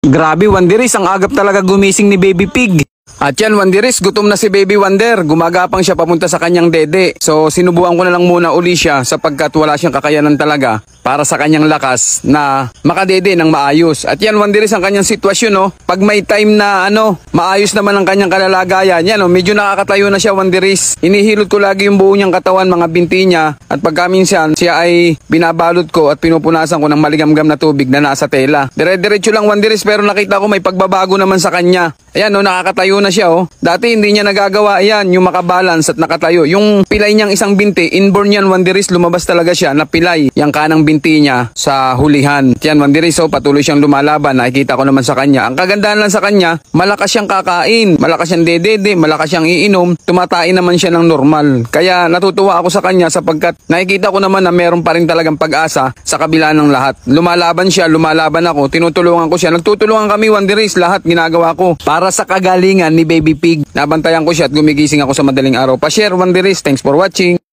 Grabe, Wanderis, ang agap talaga gumising ni Baby Pig. At yan, Wanderis, gutom na si Baby Wonder. Gumagapang siya papunta sa kanyang dede. So sinubukan ko na lang muna uli siya sapagkat wala siyang kakayanan talaga para sa kanyang lakas na makadede ng maayos. At yan, Wanderis, ang kanyang sitwasyon, no? Pag may time na maayos naman ang kanyang kalalagayan, yan, medyo nakakatayo na siya, Wanderis. Inihilot ko lagi yung buo niyang katawan, mga binti niya. At pagka minsan, siya ay binabalot ko at pinupunasan ko ng maligamgam na tubig na nasa tela. Dire-diretso lang, Wanderis, pero nakita ko may pagbabago naman sa kanya. Ayan, nakakatayo na siya, Dati hindi niya nagagawa, ayan, yung makabalance at nakatayo. Yung pilay niyang isang binti, inborn yan, Wanderis, lumabas talaga siya na pilay yung kanang binti niya sa hulihan. Yan, Wanderis, patuloy siyang lumalaban. Nakikita ko naman sa kanya. Ang kagandahan lang sa kanya, malakas siyang kakain, malakas siyang dedede, malakas siyang iinom, tumatain naman siya ng normal. Kaya natutuwa ako sa kanya sapagkat nakikita ko naman na meron pa rin talagang pag-asa sa kabila ng lahat. Lumalaban siya, lumalaban ako, tinutulungan ko siya. Nagtutulungan kami, Wanderis, lahat ginagawa ko para sa kagalingan ni Baby Pig. Nabantayan ko siya at gumigising ako sa madaling araw. Pa-share, Wanderis. Thanks for watching.